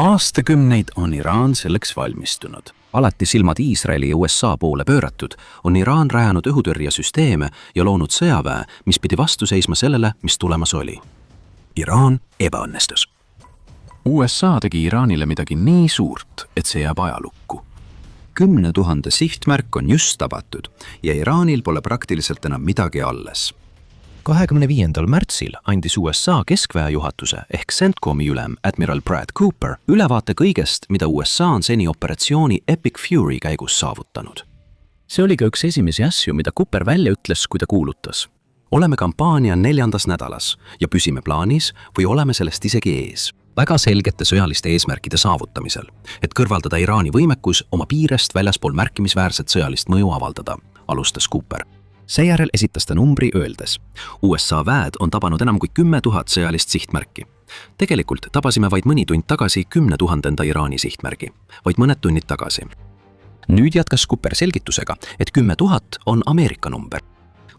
Aastakümneid on Iraan selleks valmistunud. Alati silmad Iisraeli ja USA poole pööratud, on Iraan rajanud õhutõrjesüsteeme ja loonud sõjaväe, mis pidi vastu seisma sellele, mis tulemas oli. Iraan ebaõnnestus. USA tegi Iraanile midagi nii suurt, et see jääb ajalukku. 10 000 sihtmärk on just tabatud ja Iraanil pole praktiliselt enam midagi alles. 25. märtsil andis USA keskväe juhatuse ehk CENTCOMi ülem admiral Brad Cooper ülevaate kõigest, mida USA on seni operatsiooni Epic Fury käigus saavutanud. See oli ka üks esimesi asju, mida Cooper välja ütles, kui ta kuulutas. Oleme kampaania 4. nädalas ja püsime plaanis või oleme sellest isegi ees. Väga selgete sõjaliste eesmärkide saavutamisel, et kõrvaldada Iraani võimekus oma piirest väljaspool märkimisväärset sõjalist mõju avaldada, alustas Cooper. Seejärel esitas ta numbri öeldes. USA väed on tabanud enam kui 10 000 sõjalist sihtmärki. Tegelikult tabasime vaid mõni tund tagasi 10 000 Iraani sihtmärgi, vaid mõned tunnid tagasi. Nüüd jätkas Cooper selgitusega, et 10 000 on Ameerika number.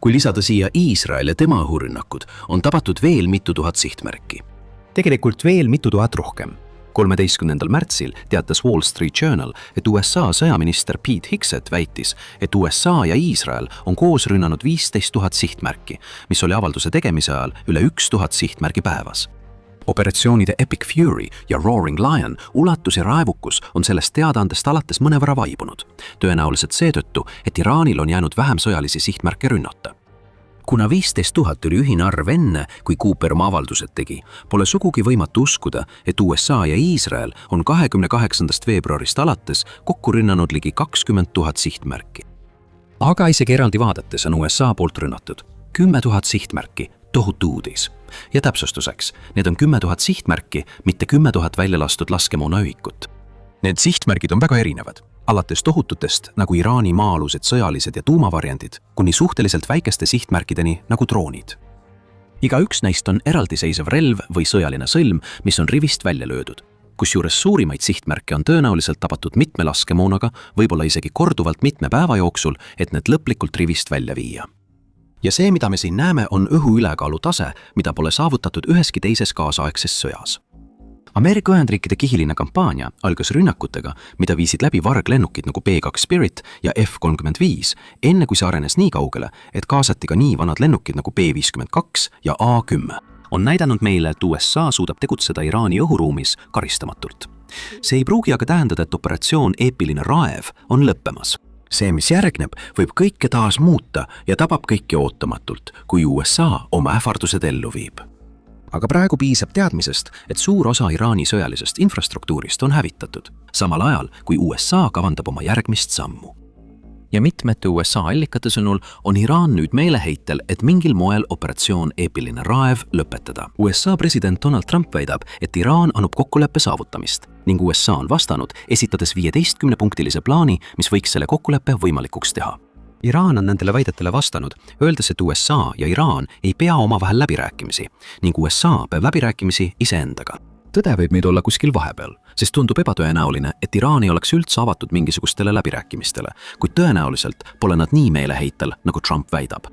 Kui lisada siia Iisrael ja tema õhurünnakud, on tabatud veel mitu tuhat sihtmärki. Tegelikult veel mitu tuhat rohkem. 13. märtsil teatas Wall Street Journal, et USA sõjaminister Pete Hegseth väitis, et USA ja Iisrael on koos rünnanud 15 000 sihtmärki, mis oli avalduse tegemise ajal üle 1000 sihtmärgi päevas. Operatsioonide Epic Fury ja Roaring Lion ulatus ja raevukus on sellest teadaandest alates mõnevõrra vaibunud. Tõenäoliselt seetõttu, et Iraanil on jäänud vähem sõjalisi sihtmärke rünnata. Kuna 15 000 oli ühine arv enne, kui Cooper oma avaldused tegi, pole sugugi võimatu uskuda, et USA ja Iisrael on 28. veebruarist alates kokku rünnanud ligi 20 000 sihtmärki. Aga isegi eraldi vaadates on USA poolt rünnatud 10 000 sihtmärki, tohutu uudis. Ja täpsustuseks, need on 10 000 sihtmärki, mitte 10 000 välja lastud laskemoonahüvikut. Need sihtmärgid on väga erinevad. Alates tohututest nagu Iraani maa-alused sõjalised ja tuumavarjendid, kuni suhteliselt väikeste sihtmärkideni nagu droonid. Igaüks neist on eraldiseisev relv või sõjaline sõlm, mis on rivist välja löödud. Kusjuures suurimaid sihtmärke on tõenäoliselt tabatud mitme laskemoonaga, võib-olla isegi korduvalt mitme päeva jooksul, et need lõplikult rivist välja viia. Ja see, mida me siin näeme, on õhu ülekaalu tase, mida pole saavutatud üheski teises kaasaegses sõjas. Ameerika Ühendriikide kihiline kampaania algas rünnakutega, mida viisid läbi varglennukid nagu B-2 Spirit ja F-35, enne kui see arenes nii kaugele, et kaasati ka nii vanad lennukid nagu B-52 ja A-10. On näidanud meile, et USA suudab tegutseda Iraani õhuruumis karistamatult. See ei pruugi aga tähendada, et operatsioon Eepiline raev on lõppemas. See, mis järgneb, võib kõike taas muuta ja tabab kõike ootamatult, kui USA oma ähvardused ellu viib. Aga praegu piisab teadmisest, et suur osa Iraani sõjalisest infrastruktuurist on hävitatud, samal ajal kui USA kavandab oma järgmist sammu. Ja mitmete USA allikate sõnul on Iraan nüüd meeleheitel, et mingil moel operatsioon Eepiline raev lõpetada. USA president Donald Trump väidab, et Iraan annab kokkuleppe saavutamist ning USA on vastanud, esitades 15-punktilise plaani, mis võiks selle kokkuleppe võimalikuks teha. Iraan on nendele väidetele vastanud, öeldes, et USA ja Iraan ei pea omavahel läbirääkimisi ning USA peab läbirääkimisi iseendaga. Tõde võib nüüd olla kuskil vahepeal, sest tundub ebatõenäoline, et Iraan ei oleks üldse avatud mingisugustele läbirääkimistele, kuid tõenäoliselt pole nad nii meeleheitel, nagu Trump väidab.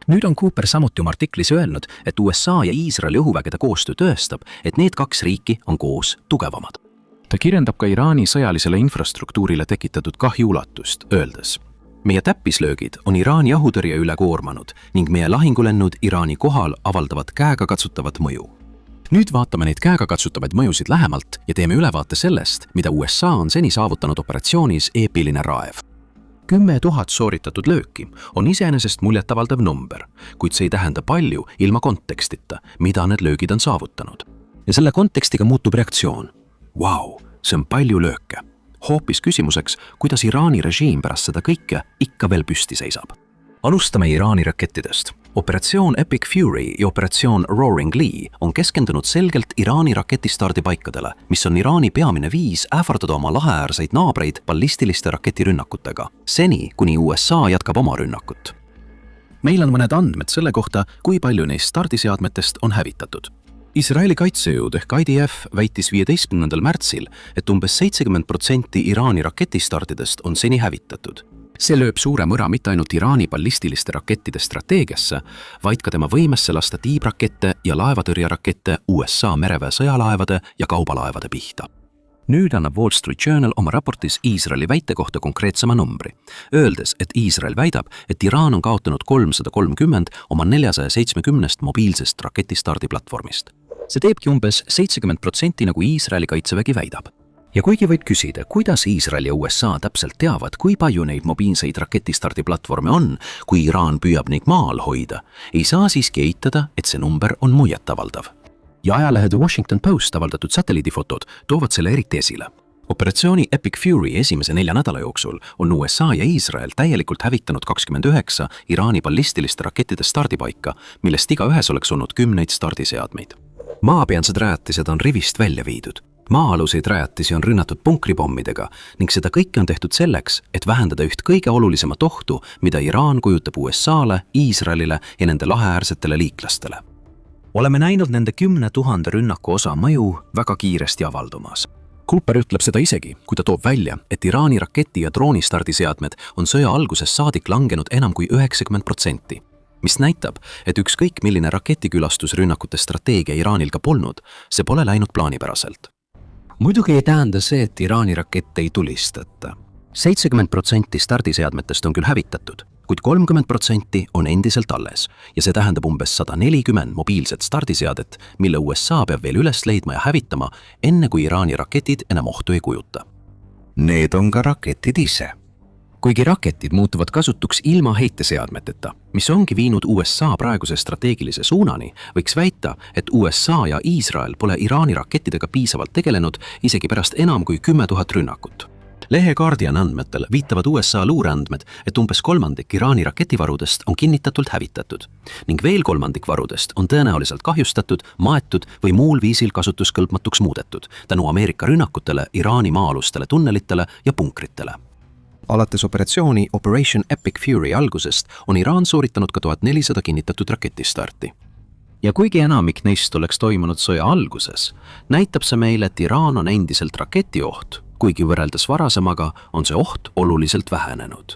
Nüüd on Cooper samuti oma artiklis öelnud, et USA ja Iisraeli õhuvägede koostöö tõestab, et need kaks riiki on koos tugevamad. Ta kirjeldab ka Iraani sõjalisele infrastruktuurile tekitatud kahju ulatust, öeldes: Meie täppislöögid on Iraani õhutõrje üle koormanud ning meie lahingulennud Iraani kohal avaldavad käegakatsutavat mõju. Nüüd vaatame neid käegakatsutavaid mõjusid lähemalt ja teeme ülevaate sellest, mida USA on seni saavutanud operatsioonis Eepiline raev. 10 000 sooritatud lööki on iseenesest muljetavaldav number, kuid see ei tähenda palju ilma kontekstita, mida need löögid on saavutanud. Ja selle kontekstiga muutub reaktsioon. Vau, see on palju lööke. Hoopis küsimuseks, kuidas Iraani režiim pärast seda kõike ikka veel püsti seisab. Alustame Iraani rakettidest. Operatsioon Epic Fury ja operatsioon Roaring Lee on keskendunud selgelt Iraani raketistardipaikadele, mis on Iraani peamine viis ähvardada oma laheäärseid naabreid ballistiliste raketirünnakutega, seni kuni USA jätkab oma rünnakut. Meil on mõned andmed selle kohta, kui palju neist stardiseadmetest on hävitatud. Iisraeli kaitsejõud ehk IDF väitis 15. märtsil, et umbes 70% Iraani raketistardidest on seni hävitatud. See lööb suure mõra mitte ainult Iraani ballistiliste rakettide strateegiasse, vaid ka tema võimesse lasta tiibrakette ja laevatõrjerakette USA mereväe sõjalaevade ja kaubalaevade pihta. Nüüd annab Wall Street Journal oma raportis Iisraeli väite kohta konkreetsema numbri, öeldes, et Iisrael väidab, et Iraan on kaotanud 330 oma 470 mobiilsest raketistardiplatvormist. See teebki umbes 70% nagu Iisraeli kaitsevägi väidab. Ja kuigi võib küsida, kuidas Iisrael ja USA täpselt teavad, kui palju neid mobiilseid raketistardiplatvorme on, kui Iraan püüab neid maal hoida, ei saa siiski eitada, et see number on muljetavaldav. Ja ajalehed Washington Post avaldatud satelliidifotod toovad selle eriti esile. Operatsiooni Epic Fury esimese 4 nädala jooksul on USA ja Iisrael täielikult hävitanud 29 Iraani ballistiliste rakettide stardipaika, millest igaühes oleks olnud 10 stardiseadmeid. Maapealsed rajatised on rivist välja viidud. Maa-aluseid rajatisi on rünnatud punkripommidega ning seda kõike on tehtud selleks, et vähendada üht kõige olulisemat ohtu, mida Iraan kujutab USA-le, Iisraelile ja nende laheäärsetele liiklastele. Oleme näinud nende 10 000 rünnaku osa mõju väga kiiresti avaldumas. Cooper ütleb seda isegi, kui ta toob välja, et Iraani raketi- ja droonistardiseadmed on sõja algusest saadik langenud enam kui 90%, mis näitab, et ükskõik milline raketikülastusrünnakute strateegia Iraanil ka polnud, see pole läinud plaanipäraselt. Muidugi ei tähenda see, et Iraani rakette ei tulistata. 70% stardiseadmetest on küll hävitatud, kuid 30% on endiselt alles ja see tähendab umbes 140 mobiilset stardiseadet, mille USA peab veel üles leidma ja hävitama, enne kui Iraani raketid enam ohtu ei kujuta. Need on ka raketid ise. Kuigi raketid muutuvad kasutuks ilma heiteseadmeteta, mis ongi viinud USA praeguse strateegilise suunani, võiks väita, et USA ja Iisrael pole Iraani rakettidega piisavalt tegelenud isegi pärast enam kui 10 000 rünnakut. Lehe Guardian andmetel viitavad USA luureandmed, et umbes 1/3 Iraani raketivarudest on kinnitatult hävitatud ning veel 1/3 varudest on tõenäoliselt kahjustatud, maetud või muul viisil kasutuskõlbmatuks muudetud tänu Ameerika rünnakutele Iraani maa-alustele tunnelitele ja punkritele. Alates operatsiooni Operation Epic Fury algusest on Iraan sooritanud ka 1400 kinnitatud raketistarti. Ja kuigi enamik neist oleks toimunud sõja alguses, näitab see meile, et Iraan on endiselt raketioht, kuigi võrreldes varasemaga on see oht oluliselt vähenenud.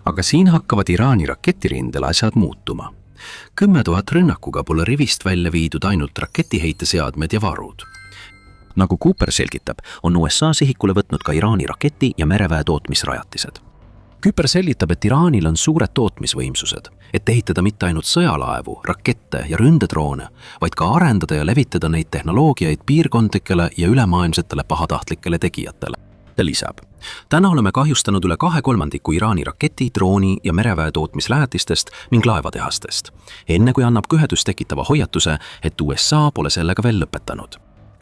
Aga siin hakkavad Iraani raketirindel asjad muutuma. 10 000 rünnakuga pole rivist välja viidud ainult raketiheiteseadmed ja varud. Nagu Cooper selgitab, on USA sihikule võtnud ka Iraani raketi- ja mereväe tootmisrajatised. Cooper selgitab, et Iraanil on suured tootmisvõimsused, et ehitada mitte ainult sõjalaevu, rakette ja ründedroone, vaid ka arendada ja levitada neid tehnoloogiaid piirkondlikele ja ülemaailmsetele pahatahtlikele tegijatele. Ta lisab, täna oleme kahjustanud üle 2/3 Iraani raketi, drooni ja mereväe tootmislähetistest ning laevatehastest, enne kui annab kõhedust tekitava hoiatuse, et USA pole sellega veel lõpetanud.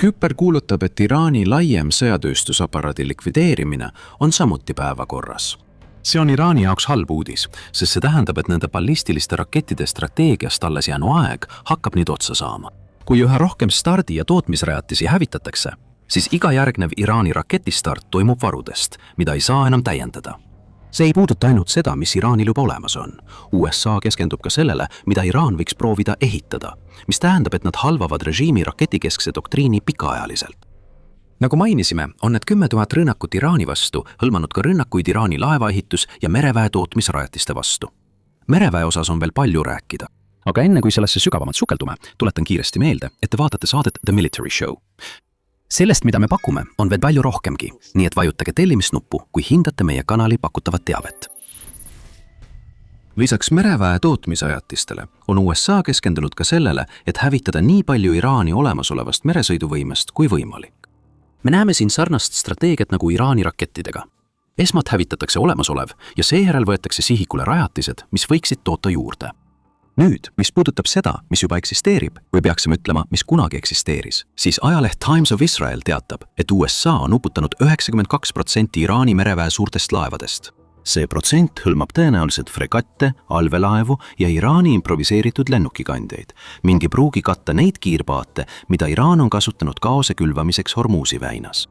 Cooper kuulutab, et Iraani laiem sõjatööstusaparaadi likvideerimine on samuti päevakorras. See on Iraani jaoks halb uudis, sest see tähendab, et nende ballistiliste rakettide strateegiast alles jäänu aeg hakkab nüüd otsa saama. Kui üha rohkem stardi- ja tootmisrajatisi hävitatakse, siis iga järgnev Iraani raketistart toimub varudest, mida ei saa enam täiendada. See ei puuduta ainult seda, mis Iraanil juba olemas on. USA keskendub ka sellele, mida Iraan võiks proovida ehitada, mis tähendab, et nad halvavad režiimi raketikeskse doktriini pikaajaliselt. Nagu mainisime, on need 10 000 rünnakut Iraani vastu hõlmanud ka rünnakuid Iraani laevaehitus- ja mereväe tootmisrajatiste vastu. Mereväe osas on veel palju rääkida. Aga enne kui sellesse sügavamalt sukeldume, tuletan kiiresti meelde, et te vaatate saadet The Military Show. Sellest, mida me pakume, on veel palju rohkemgi, nii et vajutage tellimisnuppu, kui hindate meie kanali pakutavat teavet. Lisaks mereväe tootmisajatistele on USA keskendunud ka sellele, et hävitada nii palju Iraani olemasolevast meresõiduvõimest kui võimalik. Me näeme siin sarnast strateegiat nagu Iraani rakettidega. Esmalt hävitatakse olemasolev ja seejärel võetakse sihikule rajatised, mis võiksid toota juurde. Nüüd, mis puudutab seda, mis juba eksisteerib, või peaksime ütlema, mis kunagi eksisteeris, siis ajaleht Times of Israel teatab, et USA on uputanud 92% Iraani mereväe suurtest laevadest. See protsent hõlmab tõenäoliselt fregatte, allveelaevu ja Iraani improviseeritud lennukikandjaid, ning ei pruugi katta neid kiirpaate, mida Iraan on kasutanud kaose külvamiseks Hormuzi väinas.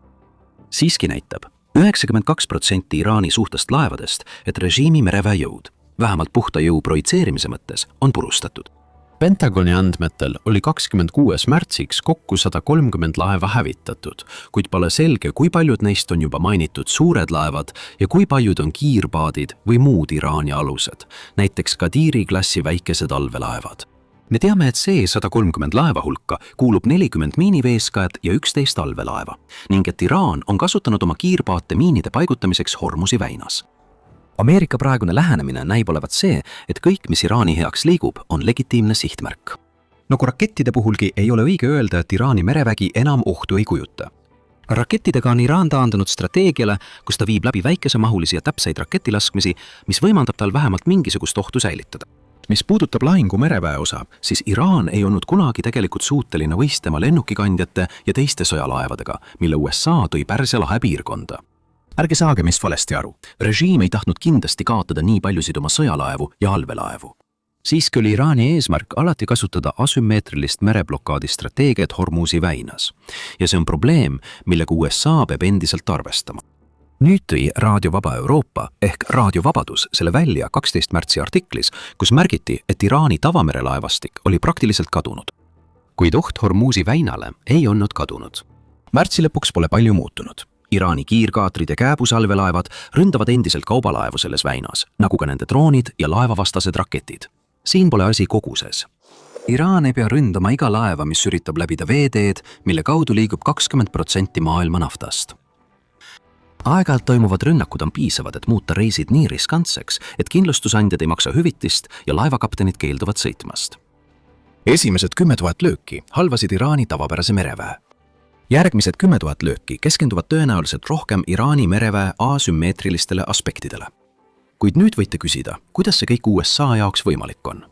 Siiski näitab 92% Iraani suhtest laevadest, et režiimi mereväejõud, vähemalt puhta jõu projitseerimise mõttes, on purustatud. Pentagoni andmetel oli 26. märtsiks kokku 130 laeva hävitatud, kuid pole selge, kui paljud neist on juba mainitud suured laevad ja kui paljud on kiirpaadid või muud Iraani alused, näiteks Qadiri klassi väikesed allveelaevad. me teame, et see 130 laeva hulka kuulub 40 miiniveeskajat ja 11 allveelaeva ning et Iraan on kasutanud oma kiirpaate miinide paigutamiseks Hormuzi väinas. Ameerika praegune lähenemine näib olevat see, et kõik, mis Iraani heaks liigub, on legitiimne sihtmärk. Nagu rakettide puhulgi ei ole õige öelda, et Iraani merevägi enam ohtu ei kujuta. Rakettidega on Iraan taandunud strateegiale, kus ta viib läbi väikesemahulisi ja täpseid raketilaskmisi, mis võimaldab tal vähemalt mingisugust ohtu säilitada. Mis puudutab lahingu mereväe osa, siis Iraan ei olnud kunagi tegelikult suuteline võistlema lennukikandjate ja teiste sõjalaevadega, mille USA tõi Pärsia lahe piirkonda. Ärge saage meist valesti aru, režiim ei tahtnud kindlasti kaotada nii paljusid oma sõjalaevu ja allveelaevu. Siiski oli Iraani eesmärk alati kasutada asümmeetrilist mereblokaadi strateegiat Hormuzi väinas. Ja see on probleem, millega USA peab endiselt arvestama. Nüüd tõi Raadio Vaba Euroopa ehk Raadio Vabadus selle välja 12. märtsi artiklis, kus märgiti, et Iraani tavamerelaevastik oli praktiliselt kadunud. Kuid oht Hormuzi väinale ei olnud kadunud. Märtsi lõpuks pole palju muutunud. Iraani kiirkaatrid ja kääbusalvelaevad ründavad endiselt kaubalaevu selles väinas, nagu ka nende droonid ja laevavastased raketid. Siin pole asi koguses. Iraan ei pea ründama iga laeva, mis üritab läbida veeteed, mille kaudu liigub 20% maailma naftast. Aeg-ajalt toimuvad rünnakud on piisavad, et muuta reisid nii riskantseks, et kindlustusandjad ei maksa hüvitist ja laevakaptenid keelduvad sõitmast. Esimesed 10 000 lööki halvasid Iraani tavapärase mereväe. Järgmised 10 000 lööki keskenduvad tõenäoliselt rohkem Iraani mereväe asümmeetrilistele aspektidele. Kuid nüüd võite küsida, kuidas see kõik USA jaoks võimalik on?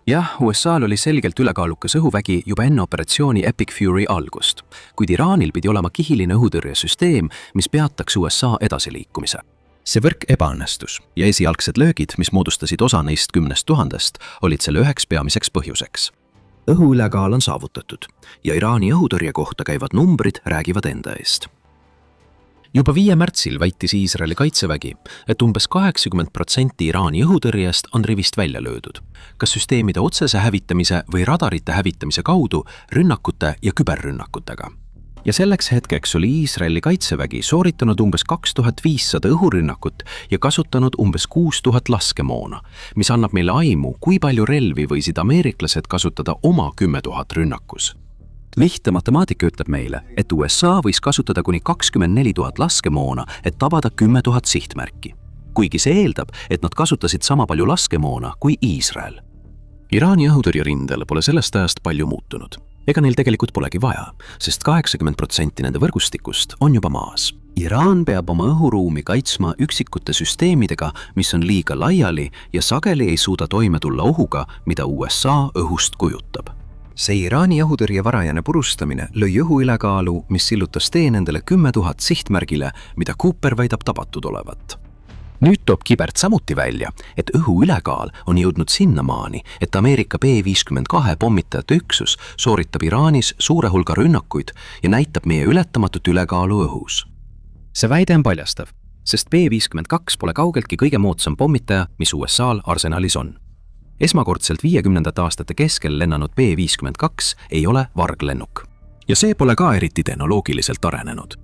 Jah, USA'l oli selgelt ülekaalukas õhuvägi juba enne operatsiooni Epic Fury algust, kuid Iraanil pidi olema kihiline õhutõrjesüsteem, mis peataks USA edasiliikumise. See võrk ebaõnnestus ja esialgsed löögid, mis moodustasid osa neist 10 000, olid selle üheks peamiseks põhjuseks. Õhuülekaal on saavutatud ja Iraani õhutõrje kohta käivad numbrid räägivad enda eest. Juba 5. märtsil väitis Iisraeli kaitsevägi, et umbes 80% Iraani õhutõrjest on rivist välja löödud, kas süsteemide otsese hävitamise või radarite hävitamise kaudu rünnakute ja küberrünnakutega. Ja selleks hetkeks oli Iisraeli kaitsevägi sooritanud umbes 2500 õhurünnakut ja kasutanud umbes 6000 laskemoona, mis annab meile aimu, kui palju relvi võisid ameeriklased kasutada oma 10 000 rünnakus. Lihtne matemaatika ütleb meile, et USA võis kasutada kuni 24 000 laskemoona, et tabada 10 000 sihtmärki. Kuigi see eeldab, et nad kasutasid sama palju laskemoona kui Iisrael. Iraani õhutõrjerindel pole sellest ajast palju muutunud. Ega neil tegelikult polegi vaja, sest 80% nende võrgustikust on juba maas. Iraan peab oma õhuruumi kaitsma üksikute süsteemidega, mis on liiga laiali ja sageli ei suuda toime tulla ohuga, mida USA õhust kujutab. See Iraani õhutõrje varajane purustamine lõi õhuülekaalu, mis sillutas tee nendele 10 000 sihtmärgile, mida Cooper väidab tabatud olevat. Nüüd toob Kibert samuti välja, et õhuülekaal on jõudnud sinnamaani, et Ameerika B-52 pommitajate üksus sooritab Iraanis suure hulga rünnakuid ja näitab meie ületamatut ülekaalu õhus. See väide on paljastav, sest B-52 pole kaugeltki kõige moodsam pommitaja, mis USA-l arsenalis on. Esmakordselt 50. aastate keskel lennanud B-52 ei ole varglennuk. Ja see pole ka eriti tehnoloogiliselt arenenud.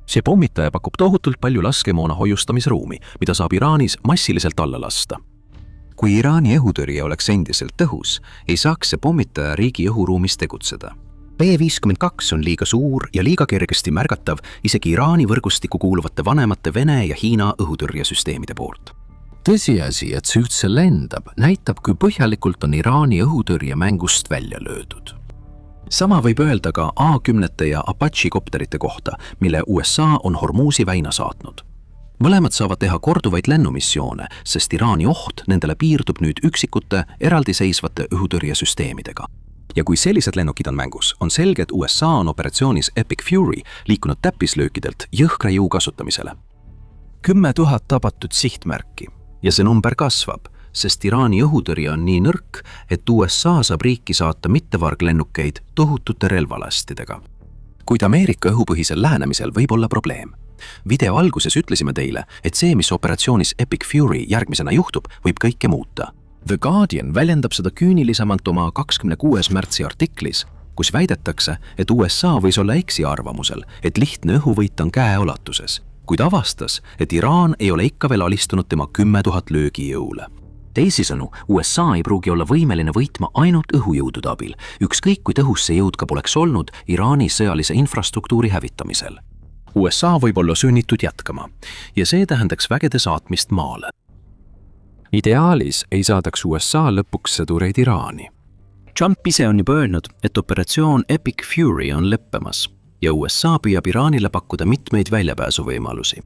See pommitaja pakub tohutult palju laskemoona hoiustamisruumi, mida saab Iraanis massiliselt alla lasta. Kui Iraani õhutõrje oleks endiselt tõhus, ei saaks see pommitaja riigi õhuruumis tegutseda. B-52 on liiga suur ja liiga kergesti märgatav isegi Iraani võrgustikku kuuluvate vanemate Vene ja Hiina õhutõrjesüsteemide poolt. Tõsiasi, et see üldse lendab, näitab, kui põhjalikult on Iraani õhutõrje mängust välja löödud. Sama võib öelda ka A-10 ja Apache kopterite kohta, mille USA on Hormuzi väina saatnud. Mõlemad saavad teha korduvaid lennumissioone, sest Iraani oht nendele piirdub nüüd üksikute eraldiseisvate õhutõrjesüsteemidega. Ja kui sellised lennukid on mängus, on selge, et USA on operatsioonis Epic Fury liikunud täppislöökidelt jõhkra jõu kasutamisele. 10 000 tabatud sihtmärki. Ja see number kasvab, sest Iraani õhutõrje on nii nõrk, et USA saab riiki saata mittevarglennukeid tohutute relvalastidega. Kuid Ameerika õhupõhisel lähenemisel võib olla probleem. Video alguses ütlesime teile, et see, mis operatsioonis Epic Fury järgmisena juhtub, võib kõike muuta. The Guardian väljendab seda küünilisemalt oma 26. märtsi artiklis, kus väidetakse, et USA võis olla eksiarvamusel, et lihtne õhuvõit on käeulatuses, kuid avastas, et Iraan ei ole ikka veel alistunud tema 10 000 löögijõule. Teisisõnu, USA ei pruugi olla võimeline võitma ainult õhujõudude abil, ükskõik kui tõhus see jõud ka poleks olnud Iraani sõjalise infrastruktuuri hävitamisel. USA võib olla sunnitud jätkama ja see tähendaks vägede saatmist maale. Ideaalis ei saadaks USA lõpuks sõdureid Iraani. Trump ise on juba öelnud, et operatsioon Epic Fury on lõppemas ja USA püüab Iraanile pakkuda mitmeid väljapääsuvõimalusi.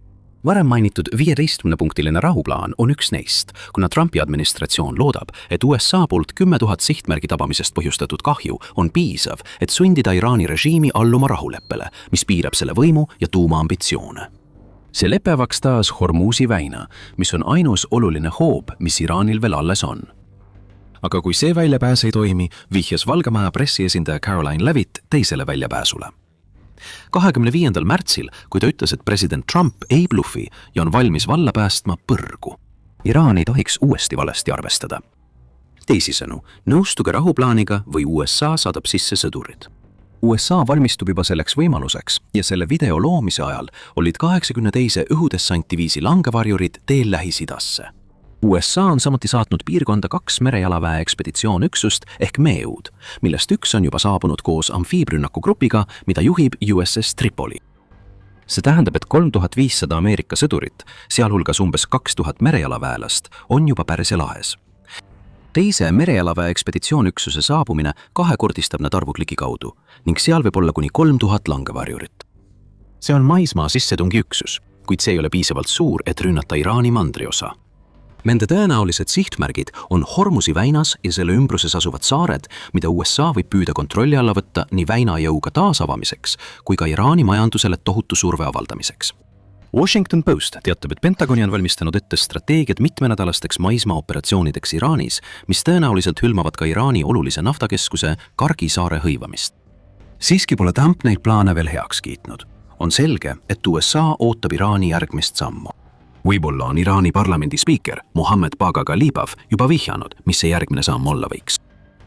Varem mainitud 15-punktiline rahuplaan on üks neist, kuna Trumpi administratsioon loodab, et USA poolt 10 000 sihtmärgi tabamisest põhjustatud kahju on piisav, et sundida Iraani režiimi alluma rahuleppele, mis piirab selle võimu ja tuumaambitsioone. See lepe avaks taas Hormuzi väina, mis on ainus oluline hoob, mis Iraanil veel alles on. Aga kui see väljapääs ei toimi, vihjas Valge Maja pressiesindaja Caroline Levitt teisele väljapääsule. 25. märtsil, kui ta ütles, et president Trump ei bluffi ja on valmis valla päästma põrgu. Iraan ei tohiks uuesti valesti arvestada. Teisisõnu, nõustuge rahuplaaniga või USA saadab sisse sõdurid. USA valmistub juba selleks võimaluseks ja selle video loomise ajal olid 82 õhudessantiviisi langevarjurid teel Lähis-Idasse. USA on samuti saatnud piirkonda 2 merejalaväe ekspeditsioonüksust ehk MEUd, millest üks on juba saabunud koos amfiibrünnakugrupiga, mida juhib USS Tripoli. See tähendab, et 3500 Ameerika sõdurit, sealhulgas umbes 2000 merejalaväelast, on juba Pärsia lahes. Teise merejalaväe ekspeditsioonüksuse saabumine kahekordistab nad arvu ligikaudu ning seal võib olla kuni 3000 langevarjurit. See on maismaa sissetungiüksus, kuid see ei ole piisavalt suur, et rünnata Iraani mandriosa. Nende tõenäolised sihtmärgid on Hormuzi väinas ja selle ümbruses asuvad saared, mida USA võib püüda kontrolli alla võtta nii väina jõuga taasavamiseks kui ka Iraani majandusele tohutu surve avaldamiseks. Washington Post teatab, et Pentagoni on valmistanud ette strateegiad mitmenädalasteks maismaaoperatsioonideks Iraanis, mis tõenäoliselt hõlmavad ka Iraani olulise naftakeskuse Kargi saare hõivamist. Siiski pole Trump neid plaane veel heaks kiitnud. On selge, et USA ootab Iraani järgmist sammu. Võib-olla on Iraani parlamendi spiiker Mohammed Baga Ghalibaf juba vihjanud, mis see järgmine samm olla võiks.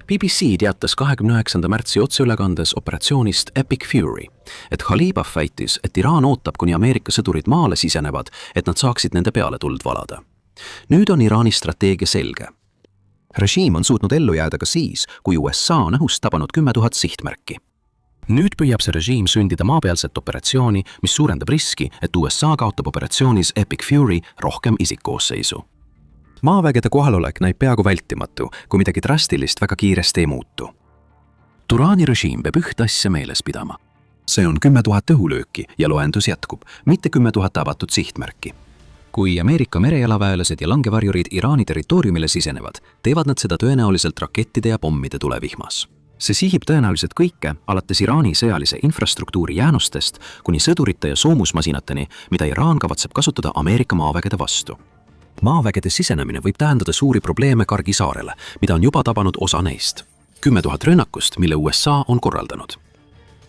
BBC teatas 29. märtsi otseülekandes operatsioonist Epic Fury, et Ghalibaf väitis, et Iraan ootab, kuni Ameerika sõdurid maale sisenevad, et nad saaksid nende peale tuld valada. Nüüd on Iraani strateegia selge. Režiim on suutnud ellu jääda ka siis, kui USA on õhust tabanud 10 000 sihtmärki. Nüüd püüab see režiim sündida maapealset operatsiooni, mis suurendab riski, et USA kaotab operatsioonis Epic Fury rohkem isikkoosseisu. Maavägede kohalolek näib peaaegu vältimatu, kui midagi drastilist väga kiiresti ei muutu. Turaani režiim peab ühte asja meeles pidama. See on 10 000 õhulööki ja loendus jätkub, mitte 10 000 avatud sihtmärki. Kui Ameerika merejalaväelased ja langevarjurid Iraani territooriumile sisenevad, teevad nad seda tõenäoliselt rakettide ja pommide tulevihmas. See sihib tõenäoliselt kõike, alates Iraani sõjalise infrastruktuuri jäänustest kuni sõdurite ja soomusmasinateni, mida Iraan kavatseb kasutada Ameerika maavägede vastu. Maavägede sisenemine võib tähendada suuri probleeme Kargi saarele, mida on juba tabanud osa neist. 10 000 rünnakust, mille USA on korraldanud.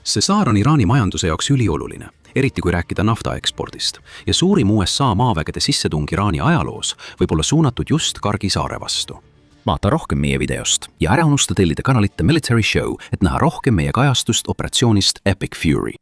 See saar on Iraani majanduse jaoks ülioluline, eriti kui rääkida naftaekspordist, ja suurim USA maavägede sissetung Iraani ajaloos võib olla suunatud just Kargi saare vastu. Vaata rohkem meie videost ja ära unusta tellida kanalit The Military Show, et näha rohkem meie kajastust operatsioonist Epic Fury.